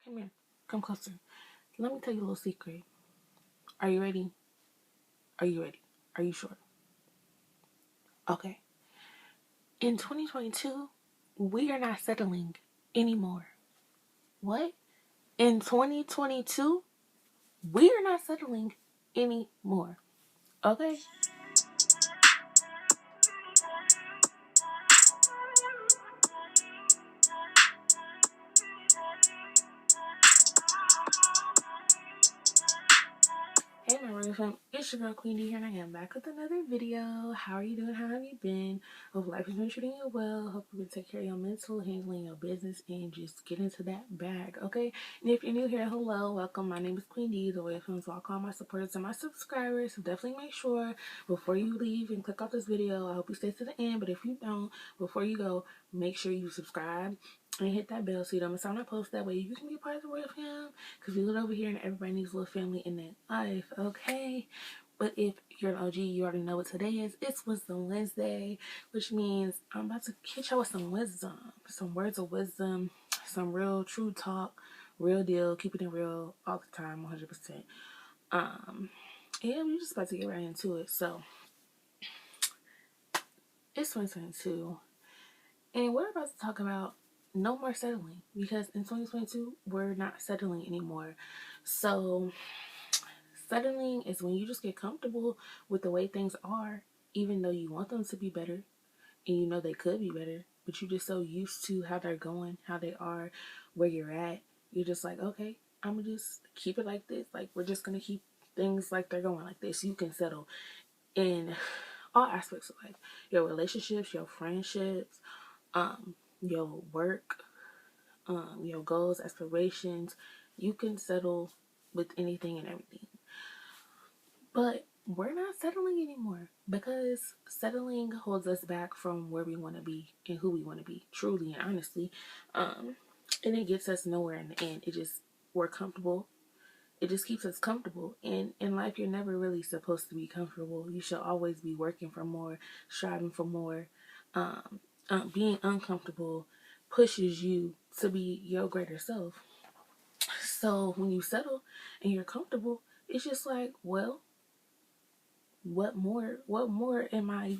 Come here. Come closer. Let me tell you a little secret. Are you ready? Are you ready? Are you sure? Okay. In 2022, we are not settling anymore. What? In 2022, we are not settling anymore. Okay? Hey my RoyalFam, it's your girl QUEENDEE here and I am back with another video. How are you doing? How have you been? Hope life has been treating you well. Hope you can take care of your mental, handling your business, and just get into that bag, okay? And if you're new here, hello, welcome. My name is QUEENDEE, the RoyalFam, so I'll call my supporters and my subscribers. So definitely make sure before you leave and click off this video, I hope you stay to the end, but if you don't, before you go, make sure you subscribe and hit that bell so you don't miss out on a post. That way you can be a part of the RoyalFam, because we live over here and everybody needs a little family in their life, okay? But if you're an OG, you already know what today is. It's Wisdom Wednesday, which means I'm about to hit y'all with some wisdom, some words of wisdom, some real true talk, real deal, keeping it real all the time, 100%. Yeah, we're just about to get right into it. So it's 2022, and we're about to talk about no more settling, because in 2022 we're not settling anymore. So settling is when you just get comfortable with the way things are, even though you want them to be better and you know they could be better, but you're just so used to how they're going, how they are, where you're at. You're just like, okay, I'm gonna just keep it like this. Like, we're just gonna keep things like they're going like this. You can settle in all aspects of life, your relationships, your friendships, your work, your goals, aspirations. You can settle with anything and everything. But we're not settling anymore, because settling holds us back from where we want to be and who we want to be, truly and honestly. And it gets us nowhere in the end. We're comfortable. It just keeps us comfortable. And in life, you're never really supposed to be comfortable. You should always be working for more, striving for more. Being uncomfortable pushes you to be your greater self. So when you settle and you're comfortable, it's just like, well, what more am I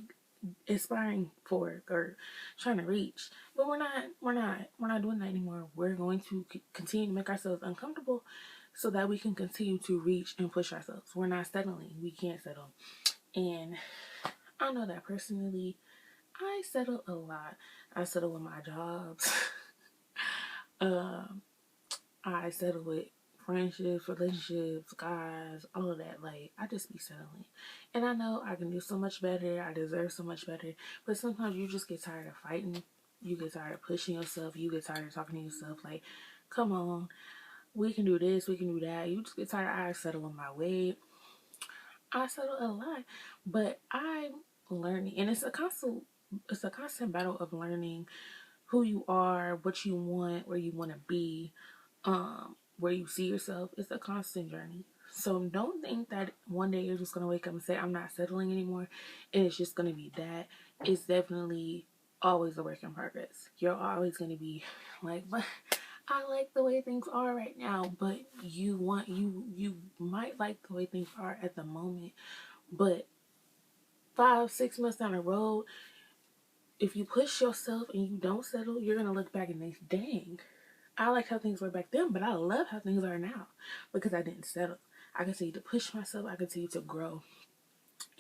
aspiring for or trying to reach? But we're not doing that anymore. We're going to continue to make ourselves uncomfortable so that we can continue to reach and push ourselves. We're not settling. We can't settle. And I know that personally, I settle a lot. I settle with my jobs. I settle with friendships, relationships, guys, all of that. Like, I just be settling. And I know I can do so much better. I deserve so much better. But sometimes you just get tired of fighting. You get tired of pushing yourself. You get tired of talking to yourself. Like, come on, we can do this, we can do that. You just get tired. I settle in my way. I settle a lot. But I'm learning. And it's a constant battle of learning who you are, what you want, where you want to be, where you see yourself. It's a constant journey. So don't think that one day you're just gonna wake up and say, I'm not settling anymore, and it's just gonna be that. It's definitely always a work in progress. You're always gonna be like, but I like the way things are right now. But you might like the way things are at the moment, but 5-6 months down the road, if you push yourself and you don't settle, you're gonna look back and think, dang, I liked how things were back then, but I love how things are now, because I didn't settle. I continue to push myself. I continue to grow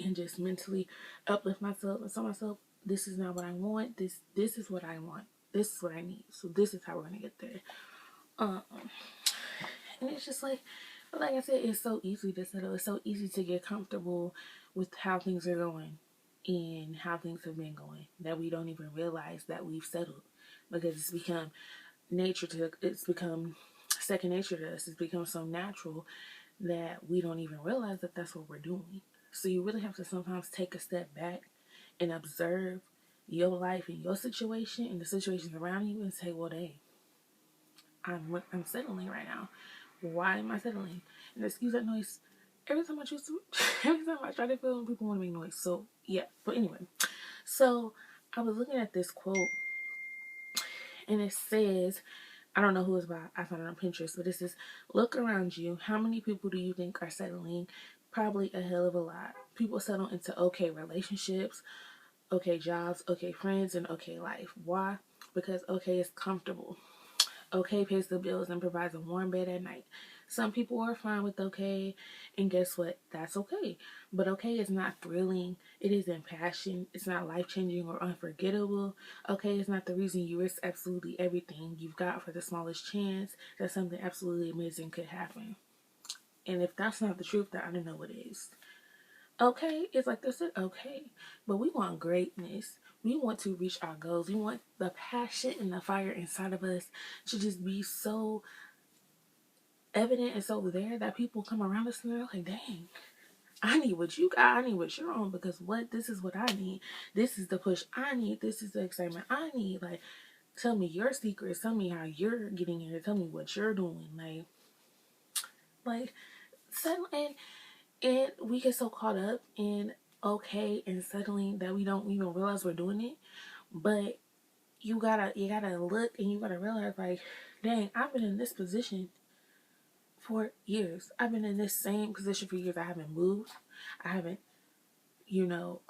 and just mentally uplift myself and tell myself, this is not what I want. This is what I want. This is what I need. So this is how we're gonna get there. Um, and it's just like I said, it's so easy to settle. It's so easy to get comfortable with how things are going and how things have been going, that we don't even realize that we've settled, because it's become second nature to us. It's become so natural that we don't even realize that that's what we're doing. So you really have to sometimes take a step back and observe your life and your situation and the situations around you and say, well, dang, I'm settling right now. Why am I settling? And excuse that noise. Every time I try to film, people want to make noise. So yeah. But anyway, so I was looking at this quote, and it says, I don't know who it's by. I found it on Pinterest, but it says, look around you. How many people do you think are settling? Probably a hell of a lot. People settle into okay relationships, okay jobs, okay friends, and okay life. Why? Because okay is comfortable. Okay pays the bills and provides a warm bed at night. Some people are fine with okay, and guess what? That's okay. But okay is not thrilling. It isn't passion. It's not life changing or unforgettable. Okay is not the reason you risk absolutely everything you've got for the smallest chance that something absolutely amazing could happen. And if that's not the truth, then I don't know what is. Okay, it's like they said, okay. But we want greatness. We want to reach our goals. We want the passion and the fire inside of us to just be so evident and so there that people come around us and they're like, dang, I need what you got. I need what you're on because this is what I need. This is the push I need. This is the excitement I need. Like, tell me your secrets. Tell me how you're getting here. Tell me what you're doing. Like, and we get so caught up in okay and settling that we don't even realize we're doing it. But you gotta look and you gotta realize like, dang, I've been in this position for years. I've been in this same position for years. I haven't moved. I haven't, you know,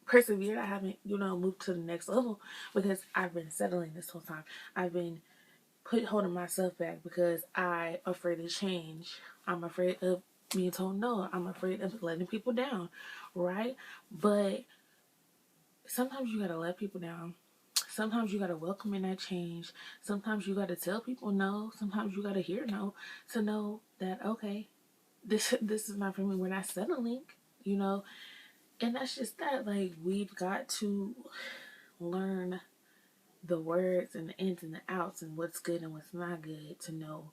persevered. I haven't, moved to the next level because I've been settling this whole time. I've been holding myself back because I'm afraid of change. I'm afraid of being told no. I'm afraid of letting people down, right? But sometimes you gotta let people down. Sometimes you gotta welcome in that change. Sometimes you gotta tell people no. Sometimes you gotta hear no to know that okay, this is not for me. We're not settling, you know. And that's just that. Like we've got to learn the words and the ins and the outs and what's good and what's not good to know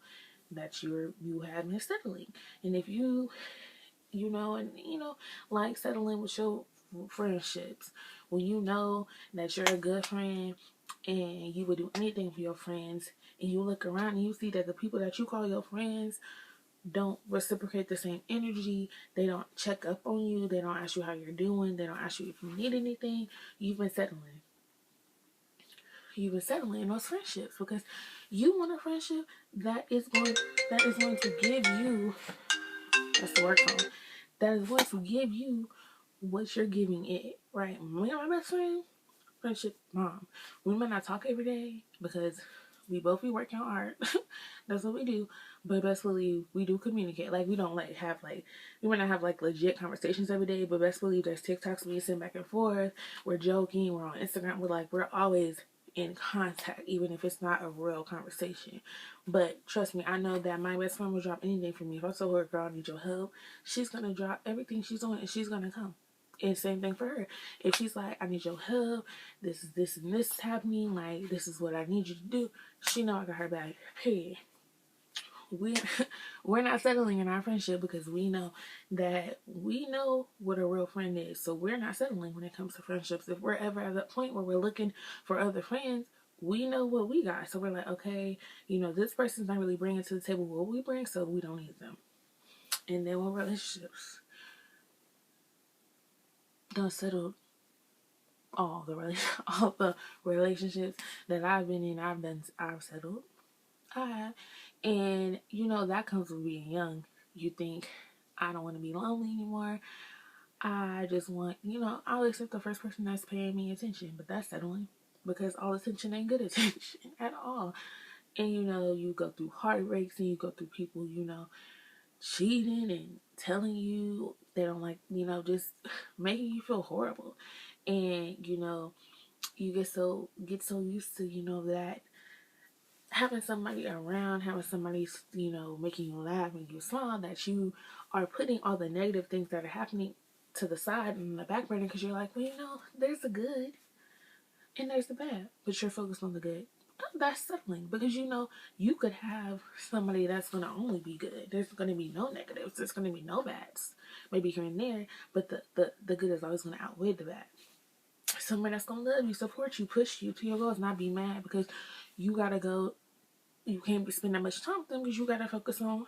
that you have been settling. And if like settling with your friendships, when you know that you're a good friend and you would do anything for your friends, and you look around and you see that the people that you call your friends don't reciprocate the same energy, they don't check up on you, they don't ask you how you're doing, they don't ask you if you need anything, you've been settling. You've been settling in those friendships because you want a friendship that is going to give you, that's the word phone, that is going to give you what you're giving it, right? Me and my best friend, friendship mom. We might not talk every day because we both be working hard. That's what we do. But best believe we do communicate. Like we don't we might not have like legit conversations every day, but best believe there's TikToks we send back and forth. We're joking, we're on Instagram, we're always in contact, even if it's not a real conversation. But trust me, I know that my best friend will drop anything for me. If I told her, girl, I need your help, she's gonna drop everything she's doing and she's gonna come. And same thing for her. If she's like, I need your help, this and this is happening, like this is what I need you to do, she know I got her back. Period. We we're not settling in our friendship because we know what a real friend is. So we're not settling when it comes to friendships. If we're ever at that point where we're looking for other friends, we know what we got. So we're like, okay, this person's not really bringing to the table what we bring, so we don't need them. And then when relationships don't settle, all the relationships that I've been in, I've settled. I have. And that comes with being young. You think, I don't want to be lonely anymore. I just want, I'll accept the first person that's paying me attention, but that's settling because all attention ain't good attention at all. And you go through heartbreaks and you go through people, cheating and telling you they don't like, just making you feel horrible. And you get so used to that having somebody around, having somebody making you laugh, making you smile, that you are putting all the negative things that are happening to the side and the back burner because you're like, well, there's the good and there's the bad, but you're focused on the good. That's settling because you could have somebody that's gonna only be good. There's gonna be no negatives. There's gonna be no bads. Maybe here and there, but the good is always gonna outweigh the bad. Somebody that's gonna love you, support you, push you to your goals, not be mad because you gotta go. You can't be spending that much time with them because you gotta focus on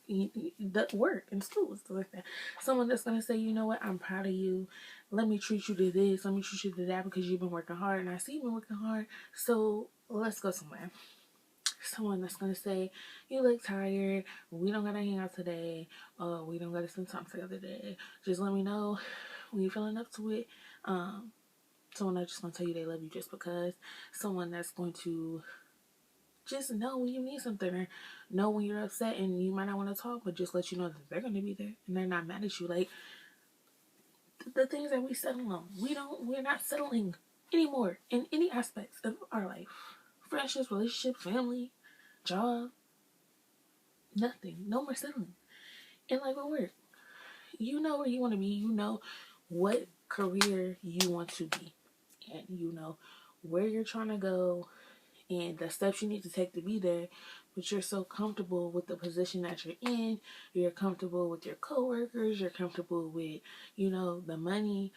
the work and school and stuff like that. Someone that's gonna say, you know what, I'm proud of you. Let me treat you to this. Let me treat you to that because you've been working hard, and I see you've been working hard. So let's go somewhere. Someone that's gonna say, you look tired, we don't gotta hang out today, we don't gotta spend time together today. Just let me know when you're feeling up to it. Someone that's just gonna tell you they love you just because. Someone that's going to just know when you need something, or know when you're upset and you might not want to talk, but just let you know that they're gonna be there and they're not mad at you. Like the things that we settle on, we're not settling anymore in any aspects of our life. Friendships, relationships, family, job, nothing. No more settling. And like with work, you know where you want to be. You know what career you want to be, and you know where you're trying to go and the steps you need to take to be there. But you're so comfortable with the position that you're in. You're comfortable with your coworkers. You're comfortable with, the money,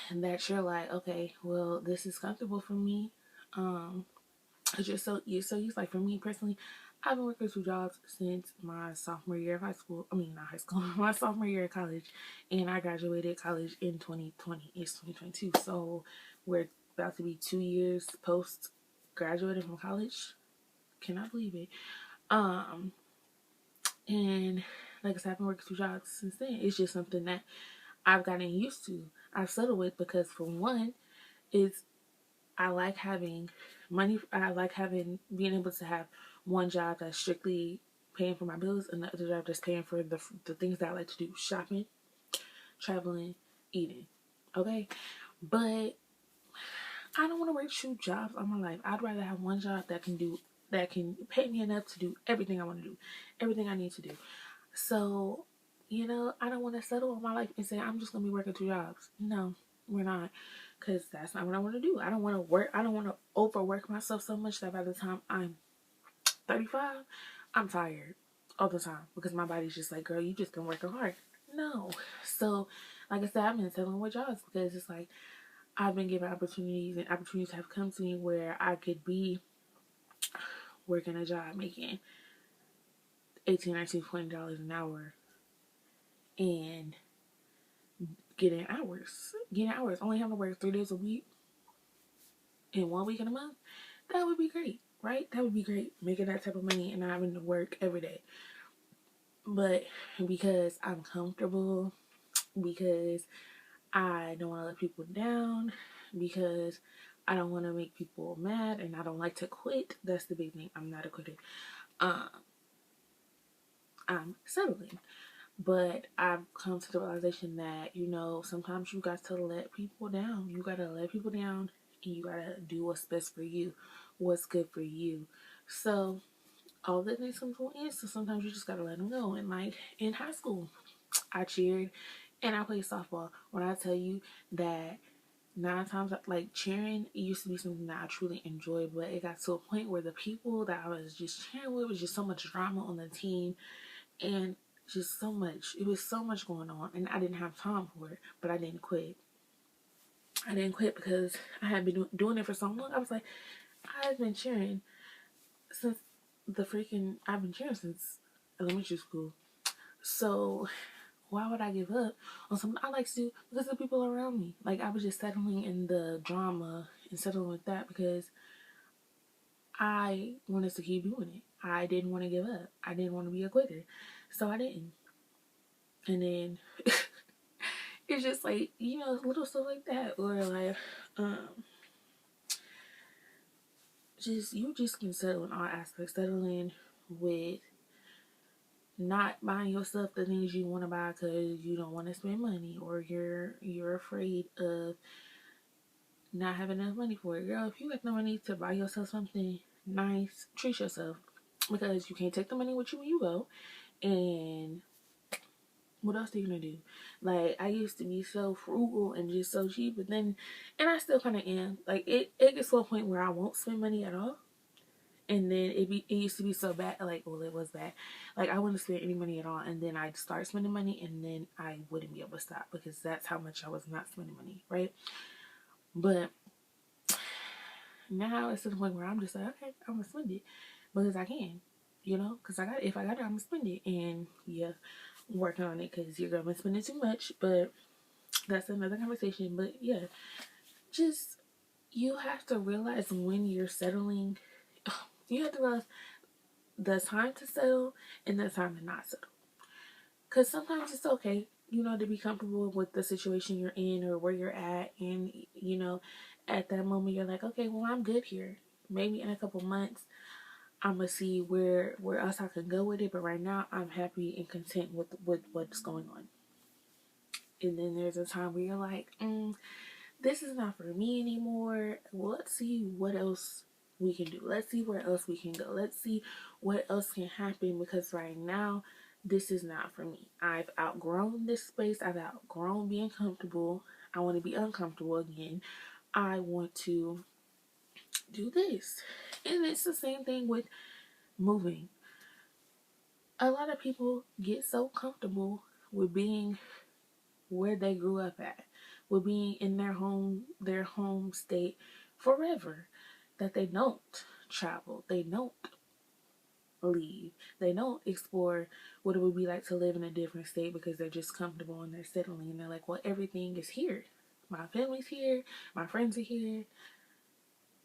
and that you're like, okay, well, this is comfortable for me. Cause you're so used. Like for me personally, I've been working 2 jobs since my sophomore year of high school. I mean, not high school, my sophomore year of college, and I graduated college in 2020. It's 2022, so we're about to be 2 years post graduating from college. Cannot believe it. And like I said, I've been working 2 jobs since then. It's just something that I've gotten used to. I've settled with because for one, it's I like having money. I like being able to have one job that's strictly paying for my bills and the other job that's paying for the things that I like to do: shopping, traveling, eating. Okay, but I don't want to work 2 jobs all my life. I'd rather have one job that can pay me enough to do everything I want to do, everything I need to do. So, I don't want to settle all my life and say I'm just gonna be working 2 jobs. No, we're not, because that's not what I want to do. I don't want to work. I don't want to overwork myself so much that by the time I'm 35, I'm tired all the time because my body's just like, girl, you just been working hard. No. So, like I said, I've been settling with jobs because it's like I've been given opportunities, and opportunities have come to me where I could be working a job making 18, 19, $20 an hour and getting hours, only having to work 3 days a week and 1 week in a month. That would be great, right? That would be great, making that type of money and not having to work every day. But because I'm comfortable, because I don't want to let people down, because I don't want to make people mad, and I don't like to quit. That's the big thing. I'm not a quitter. I'm settling. But I've come to the realization that, sometimes you got to let people down. You got to let people down, and you got to do what's best for you, what's good for you. So, all that things come to an end, so sometimes you just got to let them go. And like in high school, I cheered and I played softball. When I tell you that 9 times, like cheering, it used to be something that I truly enjoyed, but it got to a point where the people that I was just cheering with was just so much drama on the team, and just so much. It was so much going on, and I didn't have time for it, but I didn't quit. I didn't quit because I had been doing it for so long. I was like, I've been cheering since I've been cheering since elementary school. So why would I give up on something I like to do because of the people around me? Like, I was just settling in the drama and settling with that because I wanted to keep doing it. I didn't want to give up. I didn't want to be a quitter. So I didn't. And then it's just like, little stuff like that. Or like, you just can settle in all aspects. Settling with not buying yourself the things you want to buy because you don't want to spend money, or you're afraid of not having enough money for it. Girl, if you got the money to buy yourself something nice, treat yourself, because you can't take the money with you when you go. And what else are you gonna do? Like, I used to be so frugal and just so cheap, but then, and I still kind of am. Like, it gets to a point where I won't spend money at all. And then it used to be so bad, like, well, it was bad. Like, I wouldn't spend any money at all, and then I'd start spending money, and then I wouldn't be able to stop because that's how much I was not spending money, right? But now it's to the point where I'm just like, okay, I'm gonna spend it because I can, because if I got it, I'm gonna spend it. And yeah, working on it because you're gonna spend it too much, but that's another conversation. But yeah, just you have to realize when you're settling. You have to realize the time to settle and the time to not settle. Because sometimes it's okay, you know, to be comfortable with the situation you're in or where you're at. And, you know, at that moment, you're like, okay, well, I'm good here. Maybe in a couple months, I'm going to see where else I can go with it. But right now, I'm happy and content with what's going on. And then there's a time where you're like, this is not for me anymore. Well, let's see what else we can do. Let's see where else we can go. Let's see what else can happen, because right now, this is not for me. I've outgrown this space. I've outgrown being comfortable. I want to be uncomfortable again. I want to do this. And it's the same thing with moving. A lot of people get so comfortable with being where they grew up at, with being in their home state forever, that they don't travel, they don't leave, they don't explore what it would be like to live in a different state, because they're just comfortable and they're settling and they're like, well, everything is here. My family's here, my friends are here,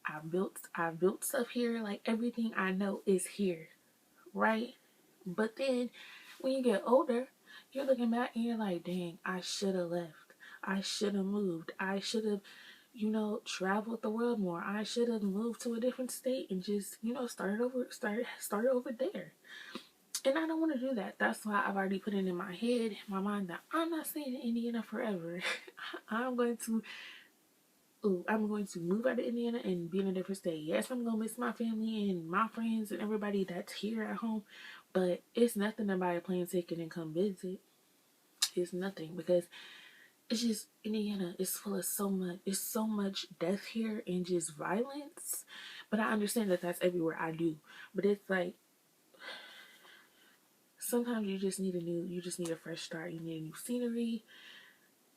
I've built stuff here, like everything I know is here, right? But then when you get older, you're looking back and you're like, dang, I should have left. I should have moved. I should have, traveled the world more. I should have moved to a different state and just, started over there. And I don't want to do that. That's why I've already put it in my head, my mind, that I'm not staying in Indiana forever. I'm going to I'm going to move out of Indiana and be in a different state. Yes, I'm going to miss my family and my friends and everybody that's here at home, but it's nothing to buy a plane ticket and come visit. It's nothing, because it's just Indiana is full of it's so much death here and just violence. But I understand that that's everywhere. I do. But it's like, sometimes you just need a fresh start. You need a new scenery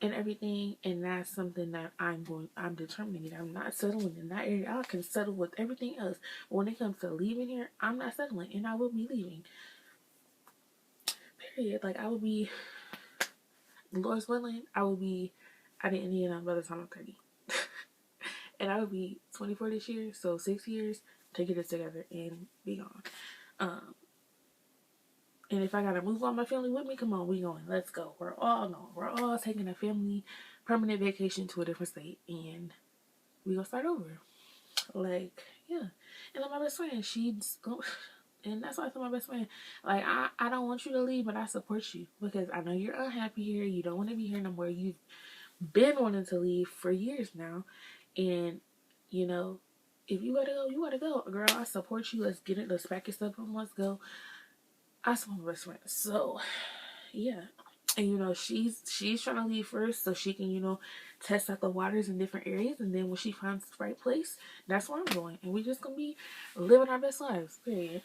and everything, and that's something that I'm determining. I'm not settling in that area. I can settle with everything else, but when it comes to leaving here, I'm not settling, and I will be leaving, period. Like, I will be, Lord's willing, I will be out of Indiana by the time I'm 30. And I will be 24 this year, so 6 years to get it together and be gone. And if I gotta move all my family with me, come on, we going. Let's go. We're all going. We're all taking a family permanent vacation to a different state, and we gonna start over. Like, yeah. And then my best friend, and that's why I told my best friend, like, I don't want you to leave, but I support you, because I know you're unhappy here. You don't want to be here no more. You've been wanting to leave for years now, and if you gotta go, you gotta go, girl. I support you. Let's get it. Let's pack your stuff and let's go. I support my best friend. So yeah. And she's trying to leave first so she can, test out the waters in different areas, and then when she finds the right place, that's where I'm going. And we just gonna be living our best lives, period.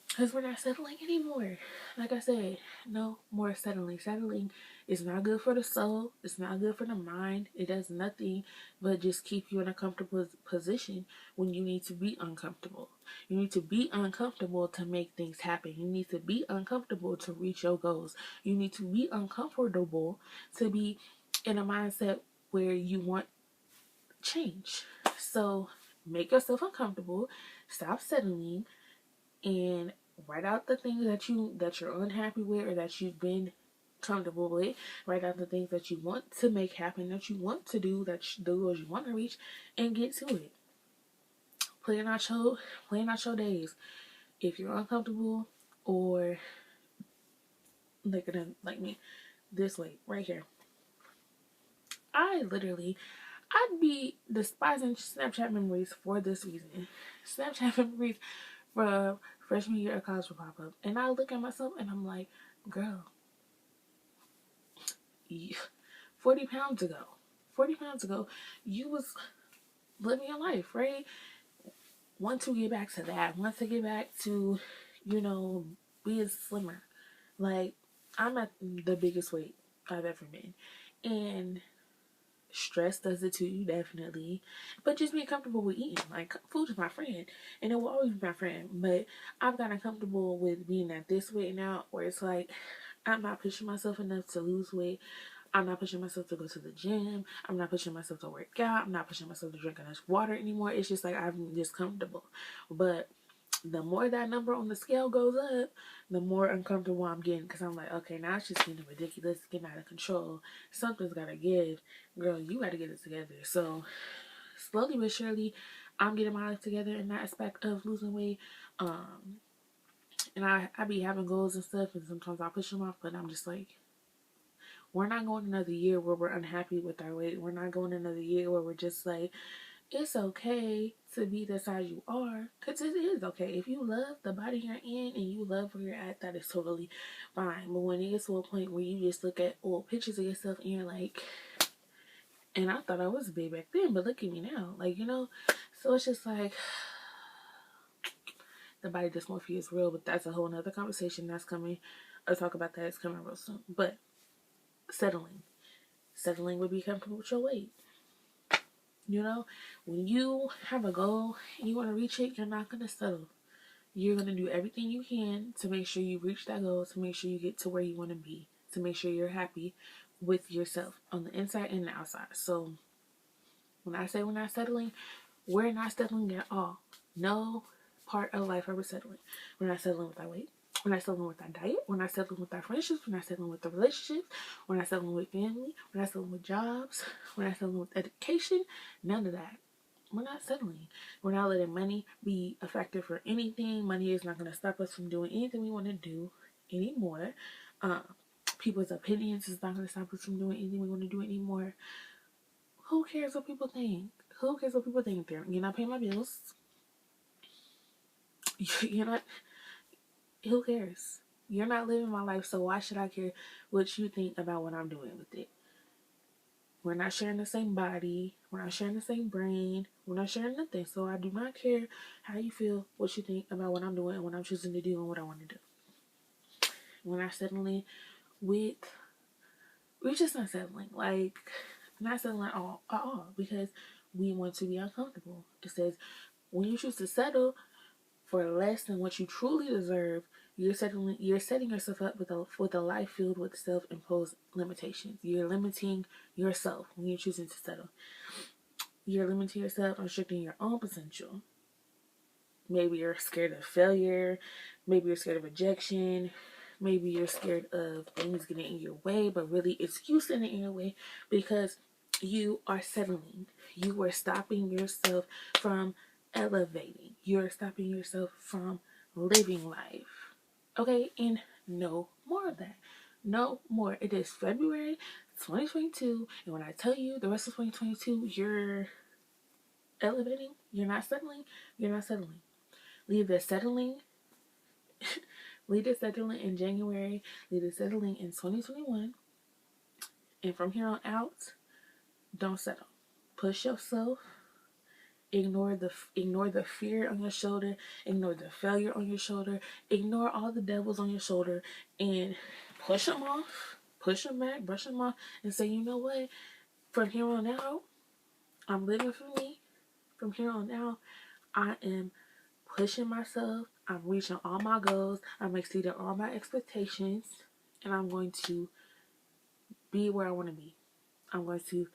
Because we're not settling anymore. Like I said, no more settling. Settling is not good for the soul. It's not good for the mind. It does nothing but just keep you in a comfortable position when you need to be uncomfortable. You need to be uncomfortable to make things happen. You need to be uncomfortable to reach your goals. You need to be uncomfortable to be in a mindset where you want change. So make yourself uncomfortable. Stop settling, and write out the things that you're unhappy with, or that you've been comfortable with. Write out the things that you want to make happen, that you want to do, the goals you want to reach, and get to it. Plan out your days. If you're uncomfortable, or like me, this way, right here. I'd be despising Snapchat memories for this reason. Snapchat memories from freshman year of college will pop up, and I look at myself and I'm like, girl, 40 pounds ago, you was living your life, right? Want to get back to that. Want to get back to, being slimmer. Like, I'm at the biggest weight I've ever been. And stress does it to you, definitely. But just being comfortable with eating. Like, food is my friend, and it will always be my friend. But I've gotten comfortable with being at this weight now, where it's like, I'm not pushing myself enough to lose weight. I'm not pushing myself to go to the gym. I'm not pushing myself to work out. I'm not pushing myself to drink enough water anymore. It's just like I'm just comfortable. But the more that number on the scale goes up, the more uncomfortable I'm getting, because I'm like, okay, now it's just getting ridiculous, it's getting out of control. Something's gotta give. Girl, you gotta get it together. So slowly but surely, I'm getting my life together in that aspect of losing weight. And I be having goals and stuff, and sometimes I push them off, but I'm just like, we're not going another year where we're unhappy with our weight. We're not going another year where we're just like, it's okay to be the size you are, because it is okay. If you love the body you're in and you love where you're at, that is totally fine. But when it gets to a point where you just look at old pictures of yourself and you're like, and I thought I was big back then, but look at me now. Like, you know, so it's just like, the body dysmorphia is real, but that's a whole nother conversation that's coming. I'll talk about that. It's coming real soon. But settling would be comfortable with your weight. You know, when you have a goal and you want to reach it, you're not going to settle. You're going to do everything you can to make sure you reach that goal, to make sure you get to where you want to be, to make sure you're happy with yourself on the inside and the outside. So when I say we're not settling, we're not settling at all. No part of life are we settling. We're not settling with our weight. We're not settling with our diet. We're not settling with our friendships. We're not settling with the relationships. We're not settling with family. We're not settling with jobs. We're not settling with education. None of that. We're not settling. We're not letting money be a factor for anything. Money is not going to stop us from doing anything we want to do anymore. People's opinions is not going to stop us from doing anything we want to do anymore. Who cares what people think? Who cares what people think? You're not paying my bills. You're not. Who cares? You're not living my life, so why should I care what you think about what I'm doing with it? We're not sharing the same body. We're not sharing the same brain. We're not sharing nothing. So I do not care how you feel, what you think about what I'm doing and what I'm choosing to do and what I want to do. We're not settling with. We're just not settling. Like, not settling at all because we want to be uncomfortable. It says when you choose to settle for less than what you truly deserve, you're setting yourself up with a life filled with self-imposed limitations. You're limiting yourself when you're choosing to settle. You're limiting yourself, restricting your own potential. Maybe you're scared of failure. Maybe you're scared of rejection. Maybe you're scared of things getting in your way, but really it's you sitting in your way because you are settling. You are stopping yourself from elevating. You're stopping yourself from living life. Okay? And no more of that. No more. It is February 2022, and when I tell you the rest of 2022, you're elevating, you're not settling, you're not settling. Leave the settling. Leave the settling in January. Leave the settling in 2021. And from here on out, don't settle. Push yourself. Ignore the fear on your shoulder. Ignore the failure on your shoulder. Ignore all the devils on your shoulder and push them off. Push them back. Brush them off and say, you know what? From here on out, I'm living for me. From here on out, I am pushing myself. I'm reaching all my goals. I'm exceeding all my expectations. And I'm going to be where I want to be. I'm going to,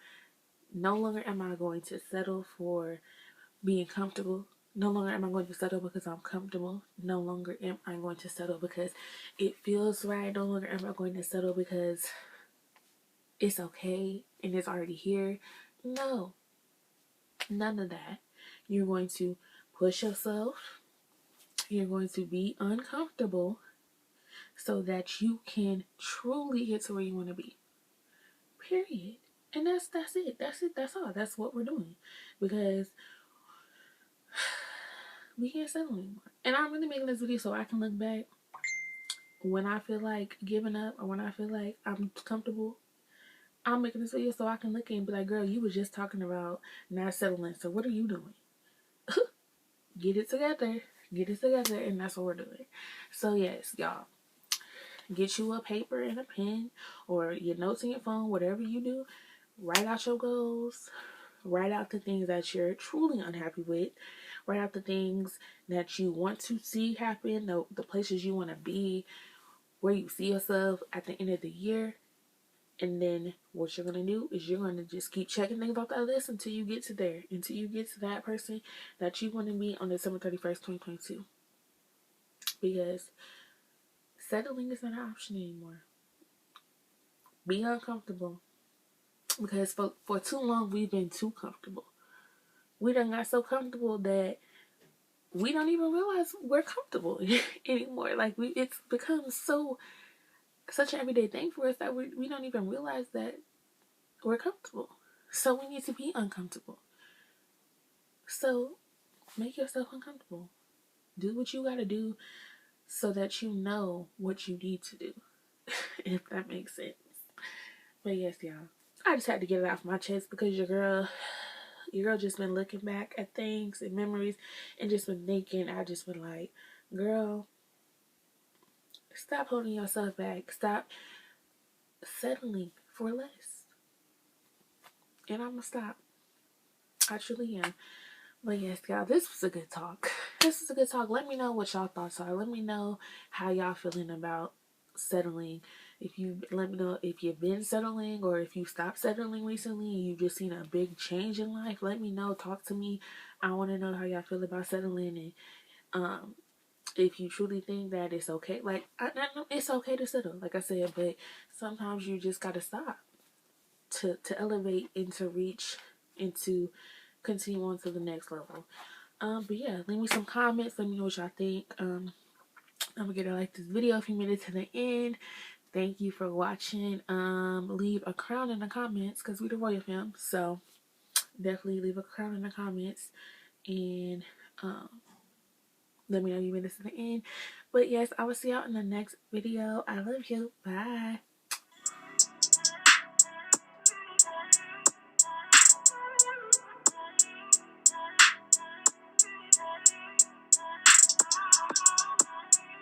no longer am I going to settle for being comfortable. No longer am I going to settle because I'm comfortable. No longer am I going to settle because it feels right. No longer am I going to settle because it's okay and it's already here. No, none of that. You're going to push yourself. You're going to be uncomfortable so that you can truly get to where you want to be. Period. And that's it. That's it. That's all. That's what we're doing. Because we can't settle anymore. And I'm really making this video so I can look back when I feel like giving up or when I feel like I'm comfortable. I'm making this video so I can look and be like, girl, you were just talking about not settling. So what are you doing? Get it together. Get it together. And that's what we're doing. So yes, y'all. Get you a paper and a pen or your notes in your phone, whatever you do. Write out your goals. Write out the things that you're truly unhappy with. Write out the things that you want to see happen, the places you want to be, where you see yourself at the end of the year. And then what you're going to do is you're going to just keep checking things off that list until you get to there, until you get to that person that you want to meet on December 31st, 2022. Because settling is not an option anymore. Be uncomfortable. Because for too long, we've been too comfortable. We done got so comfortable that we don't even realize we're comfortable anymore. Like, it's become such an everyday thing for us that we don't even realize that we're comfortable. So we need to be uncomfortable. So make yourself uncomfortable. Do what you gotta do so that you know what you need to do. If that makes sense. But yes, y'all. I just had to get it off my chest because your girl just been looking back at things and memories and just been thinking. I just been like, girl, stop holding yourself back. Stop settling for less. And I'm gonna stop. I truly am. But yes, y'all, this was a good talk. This was a good talk. Let me know what y'all thoughts are. Let me know how y'all feeling about settling. Let me know if you've been settling or if you stopped settling recently and you've just seen a big change in life. Let me know. Talk to me. I want to know how y'all feel about settling, and if you truly think that it's okay. Like, it's okay to settle, like I said, but sometimes you just gotta stop to elevate and to reach and to continue on to the next level. But yeah, leave me some comments. Let me know what y'all think. Don't forget to like this video if you made it to the end. Thank you for watching. Leave a crown in the comments because we the Royal Fam. So definitely leave a crown in the comments and let me know you made it to the end. But yes, I will see y'all in the next video. I love you. Bye.